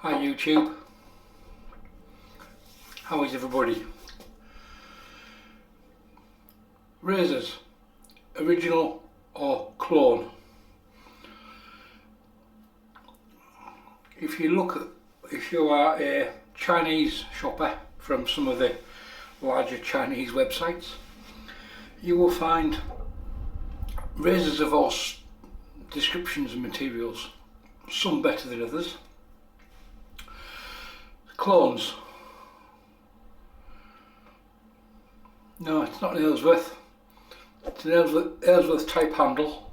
Hi YouTube, how is everybody? Razors, original or clone? If you are a Chinese shopper from some of the larger Chinese websites, you will find razors of all descriptions and materials, some better than others. Clones. No, it's not an Aylesworth. It's an Aylesworth type handle.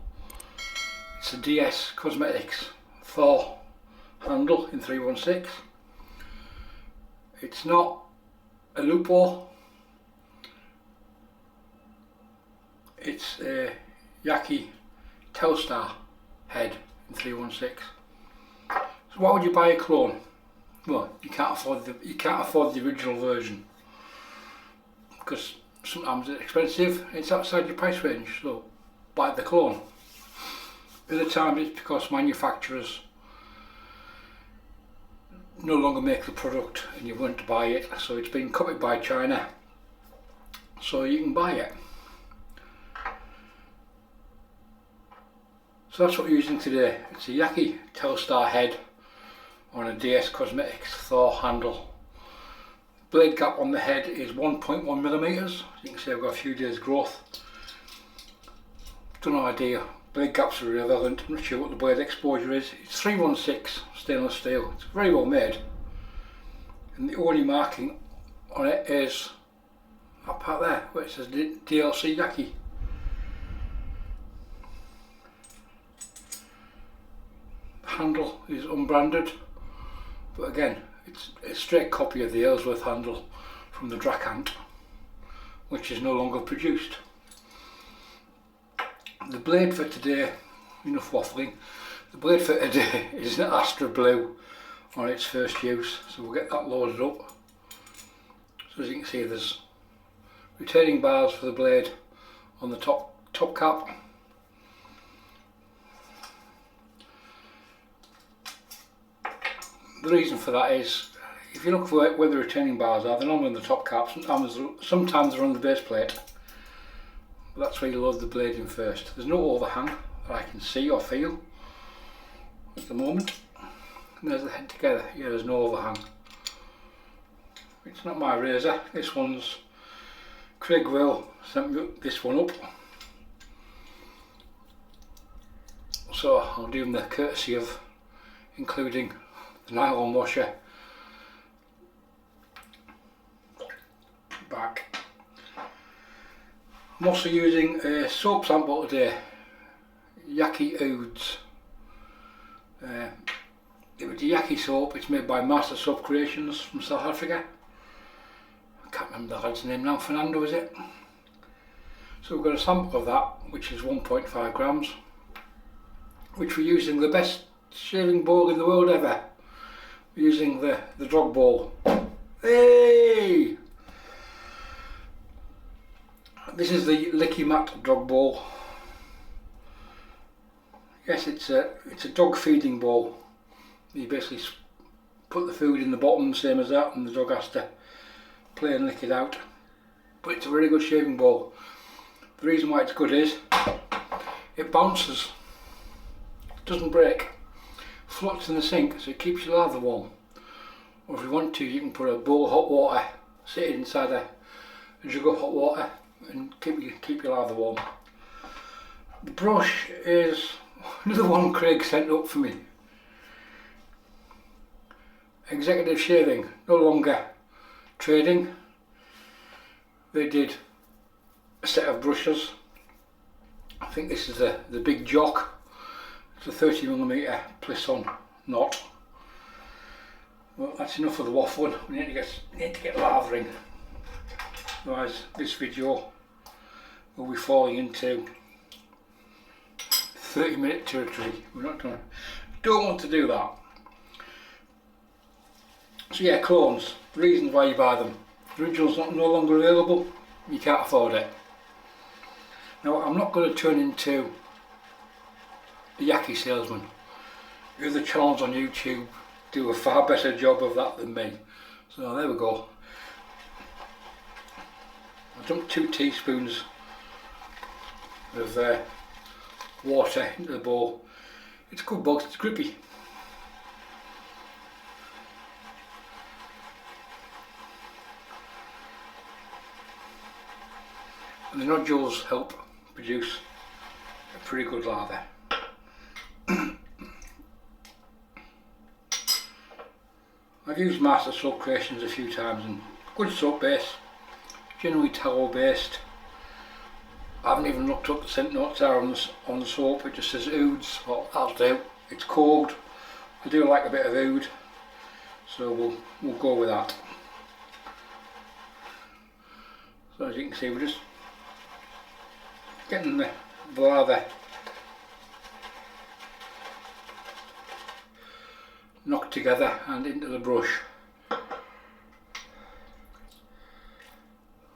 It's a DS Cosmetics Thor handle in 316. It's not a Lupo. It's a Yaqi Telstar head in 316. So why would you buy a clone? Well, you can't afford the original version because sometimes it's expensive. It's outside your price range, so buy the clone. Other times it's because manufacturers no longer make the product and you want to buy it, so it's been copied by China, so you can buy it. So that's what we're using today. It's a Yaqi Telstar head on a DS Cosmetics Thor handle. Blade gap on the head is 1.1 millimeters. You can see I've got a few days growth. Don't know idea. Blade gaps are irrelevant. I'm not sure what the blade exposure is. It's 316 stainless steel. It's very well made. And the only marking on it is that part there where it says DLC Yaqi. The handle is unbranded. But again, it's a straight copy of the Aylesworth handle from the Drakant, which is no longer produced. The blade for today, enough waffling, the blade for today is an Astra blue on its first use, so we'll get that loaded up. So as you can see, there's retaining bars for the blade on the top cap. The reason for that is, if you look for where the retaining bars are, they're normally on the top cap, sometimes they're on the base plate. But that's where you load the blade in first. There's no overhang that I can see or feel at the moment. And there's the head together. Yeah, there's no overhang. It's not my razor, this one's Craig Will sent me this one up. So I'll do him the courtesy of including the nylon washer back. I'm also using a soap sample today, Yaqi Ouds. It was a Yaqi soap. It's made by Master Soap Creations from South Africa. I can't remember the lad's name now, Fernando is it? So we've got a sample of that, which is 1.5 grams, which we're using the best shaving bowl in the world ever. Using the drug bowl. Hey! This is the Lickimat drug bowl. Yes, it's a dog feeding bowl. You basically put the food in the bottom, same as that, and the dog has to play and lick it out. But it's a very good shaving bowl. The reason why it's good is it bounces, it doesn't break. Floats in the sink, so it keeps your lather warm. Or if you want to, you can put a bowl of hot water, sit it inside a jug of hot water, and keep your lather warm. The brush is another one Craig sent up for me. Executive Shaving, no longer trading. They did a set of brushes. I think this is the big Jock. It's a 30mm Plissoft knot. Well, that's enough of the waffling. We need to get lathering. Otherwise, this video will be falling into 30-minute territory. Don't want to do that. So yeah, clones. Reasons why you buy them. The original's no longer available. You can't afford it. Now, I'm not going to turn into the Yaqi salesman. The other channels on YouTube do a far better job of that than me. So there we go. I dumped 2 teaspoons of water into the bowl. It's a good box, it's grippy. And the nodules help produce a pretty good lather. I've used Master Soap Creations a few times and good soap base, generally towel based. I haven't even looked up the scent notes there on the soap, it just says Ouds, well that'll do, it's cold. I do like a bit of oud, so we'll go with that. So as you can see, we're just getting the lather knocked together and into the brush.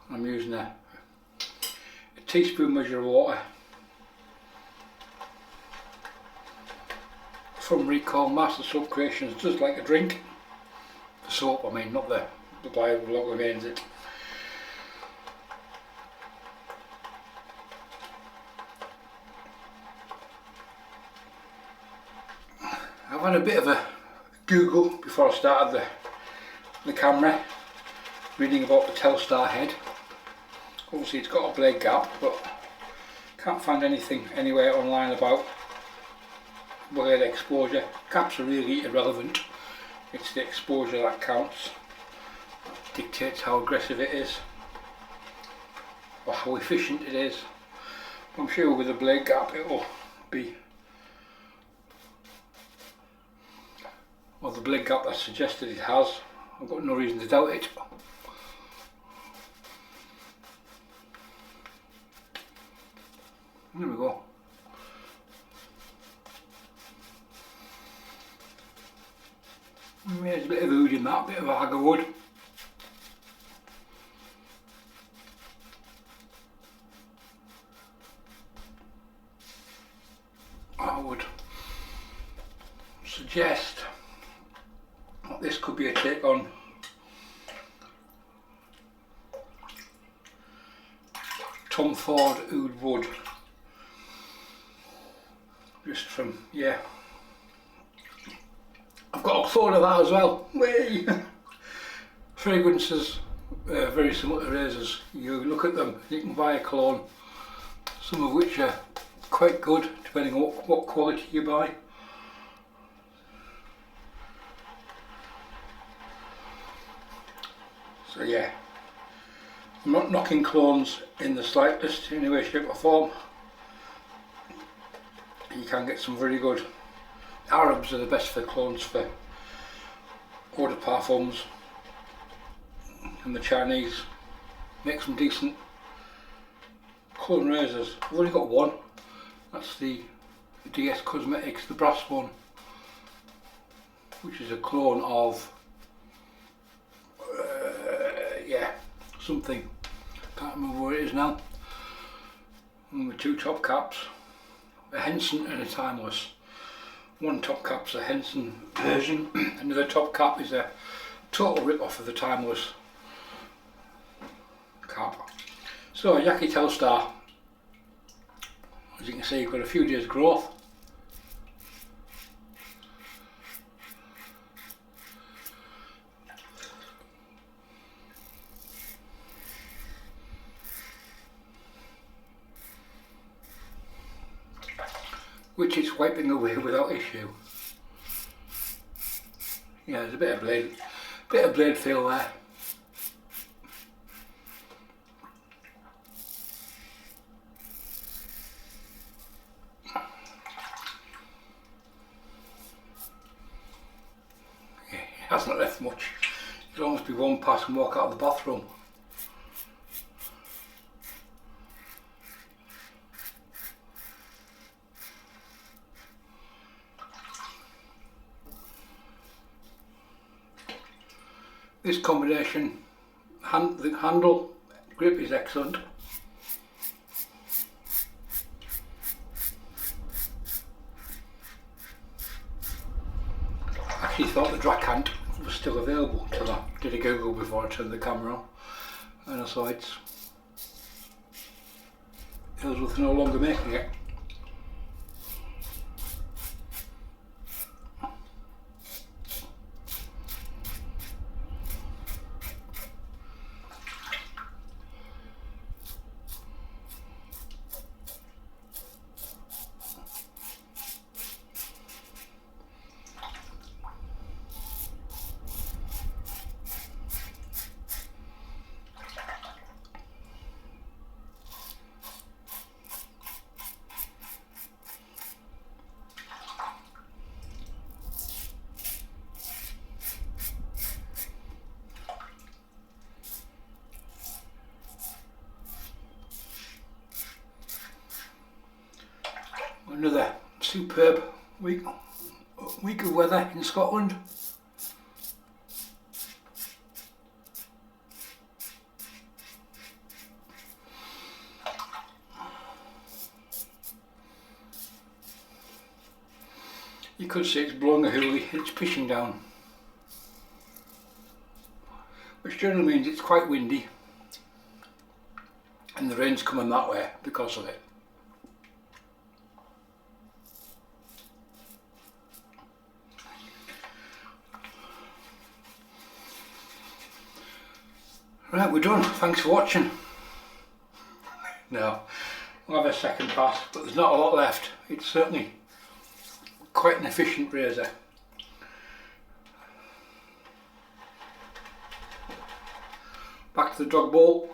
I'm using a teaspoon measure of water from Recall Master Soap Creations, just like a drink. The soap, I mean, not the biological remains it. I've had a bit of a Google before I started the camera, reading about the Telstar head. Obviously it's got a blade gap, but can't find anything anywhere online about blade exposure. Caps are really irrelevant, it's the exposure that counts. That dictates how aggressive it is, or how efficient it is. I'm sure with a blade gap it will be, well, the blade gap that's suggested it has, I've got no reason to doubt it. There we go. There's a bit of oud in that, a bit of agar wood. I would suggest that this could be a take on Tom Ford oud wood. Just from, yeah. I've got a thought of that as well. Whee! Fragrances very similar to razors. You look at them, you can buy a cologne, some of which are quite good depending on what quality you buy. So yeah, I'm not knocking clones in the slightest, in any way, shape or form. You can get some very good. Arabs are the best for clones for eau de parfums, and the Chinese make some decent clone razors. I've only got one, that's the DS Cosmetics, the brass one, which is a clone of yeah, something, can't remember what it is now, and with 2 top caps, a Henson and a Timeless. One top cap's a Henson version, another top cap is a total rip-off of the Timeless cap. So Yaqi Telstar, as you can see, you've got a few days growth. Which it's wiping away without issue. Yeah, there's a bit of blade feel there. Yeah, it hasn't left much. It'll almost be one pass and walk out of the bathroom. This combination, the handle grip is excellent. Actually actually thought the Dracant was still available till I did a Google before I turned the camera on, and I saw Ellsworth no longer making it. Another superb week of weather in Scotland. You could say it's blowing a hoolie and it's pissing down, which generally means it's quite windy and the rain's coming that way because of it. Right, we're done. Thanks for watching. Now, we'll have a second pass, but there's not a lot left. It's certainly quite an efficient razor. Back to the dog bowl.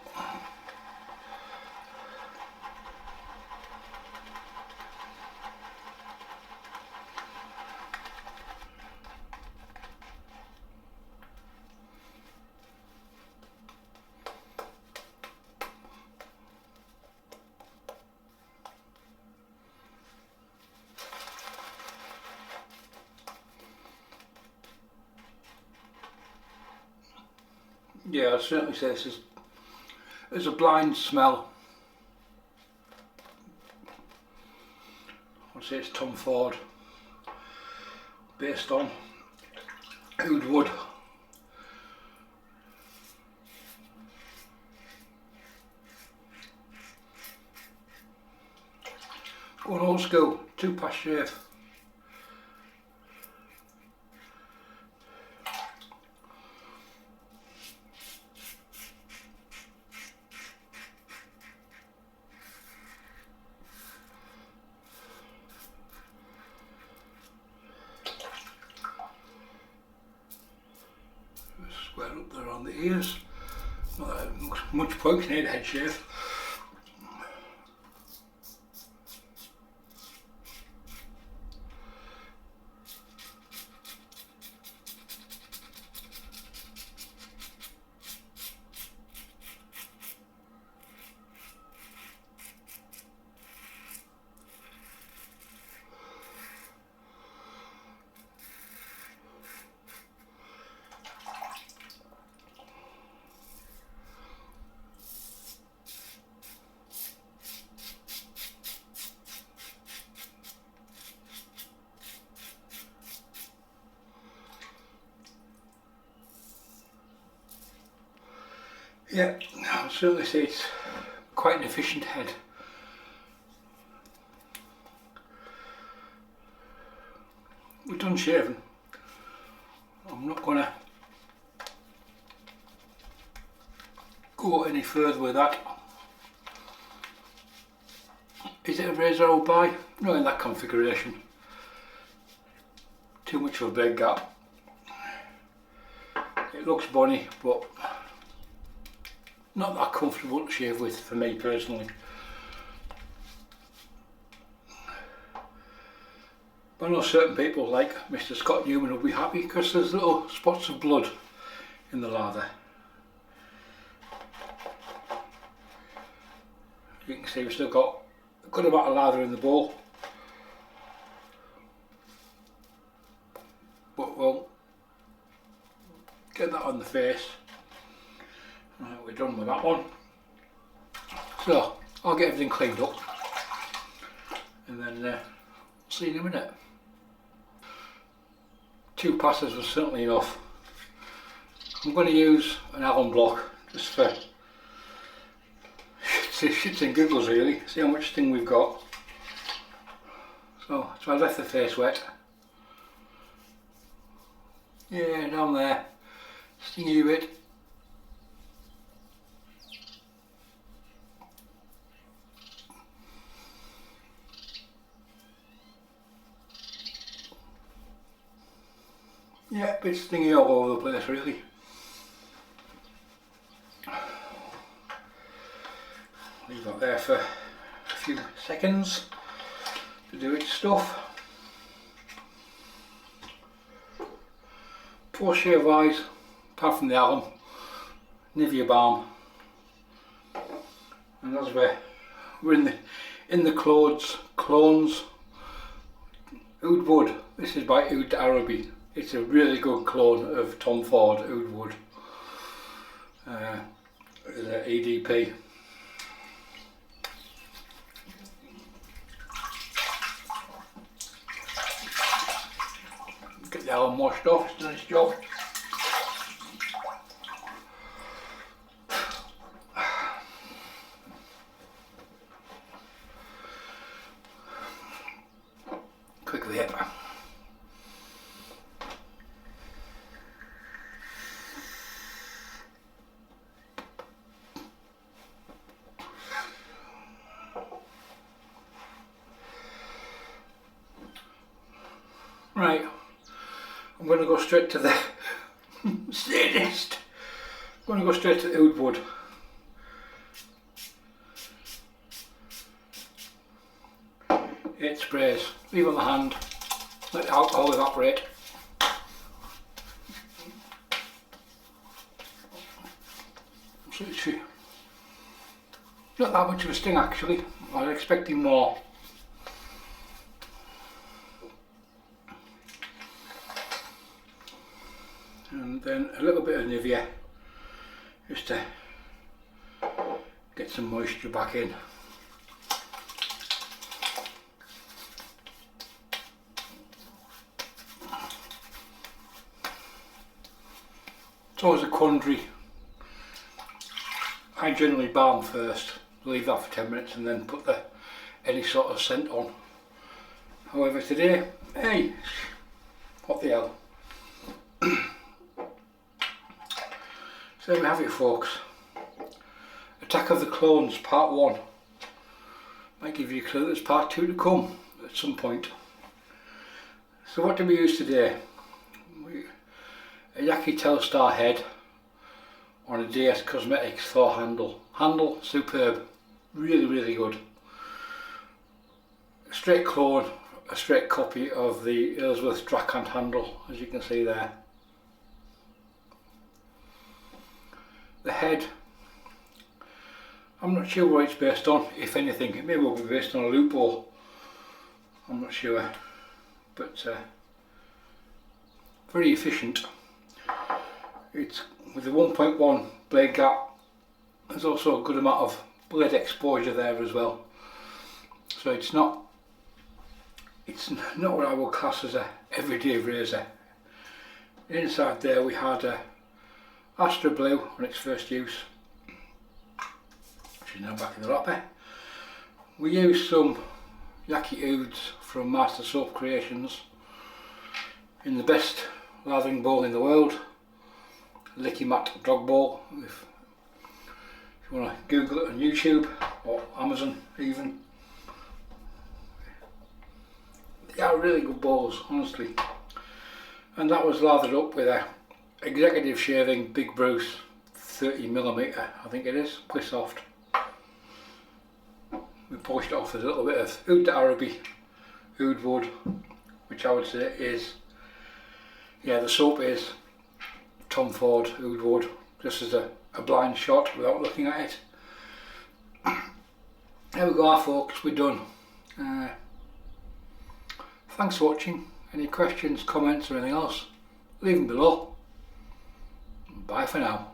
Yeah, I'd certainly say this is a blind smell. I'd say it's Tom Ford, based on Oud Wood. Going old school, 2-pass shave. Square up there on the ears. Not that much point, need a head shave. Yeah, I'll certainly say it's quite an efficient head. We're done shaving. I'm not going to go any further with that. Is it a razor I would buy? No, in that configuration. Too much of a big gap. It looks bonny, but not that comfortable to shave with for me personally. But I know certain people like Mr. Scott Newman will be happy because there's little spots of blood in the lather. You can see we've still got a good amount of lather in the bowl. But we'll get that on the face. Right, we're done with that one. So I'll get everything cleaned up and then see you in a minute. 2 passes was certainly enough. I'm going to use an alum block just for shits and giggles really, see how much sting we've got. So I left the face wet. Yeah, down there, stingy a bit. Yeah, a bit stingy all over the place really. Leave that there for a few seconds to do its stuff. Post shave wise, apart from the Alum, Nivea Balm, and as we're in the clones, Oud Wood. This is by Oud Arabi. It's a really good clone of Tom Ford Oud Wood. The EDP. Get the Alum washed off, it's done its job. Quickly hit. Right, I'm going to go straight to the sadist. I'm going to go straight to the Oud Wood. Eight sprays. Leave on the hand. Let the alcohol evaporate. So it's not that much of a sting actually. I was expecting more. And then a little bit of Nivea just to get some moisture back in. It's always a quandary. I generally balm first, leave that for 10 minutes and then put any sort of scent on. However today, hey, what the hell. So there we have it folks. Attack of the Clones part 1. Might give you a clue there's part 2 to come at some point. So what did we use today? A Yaqi Telstar head on a DS Cosmetics 4 handle. Handle, superb. Really good. A straight clone, a straight copy of the Aylesworth Dracant handle, as you can see there. The head, I'm not sure what it's based on, if anything. It may well be based on a loophole, I'm not sure, but very efficient. It's with the 1.1 blade gap. There's also a good amount of blade exposure there as well, so it's not what I would class as a everyday razor. Inside there we had a Astra blue on its first use, which is now back in the wrapper. We used some Yaqi Ouds from Master Soap Creations in the best lathering bowl in the world, Lickimat dog bowl. If you want to Google it on YouTube or Amazon even. They are really good bowls, honestly. And that was lathered up with a executive shaving Big Bruce 30mm, I think it is, Plissoft. We polished it off with a little bit of Oud Arabi, Oud Wood, which I would say is, yeah, the soap is Tom Ford Oud Wood, just as a blind shot without looking at it. There we go folks, we're done. Thanks for watching. Any questions, comments or anything else, leave them below. Bye for now.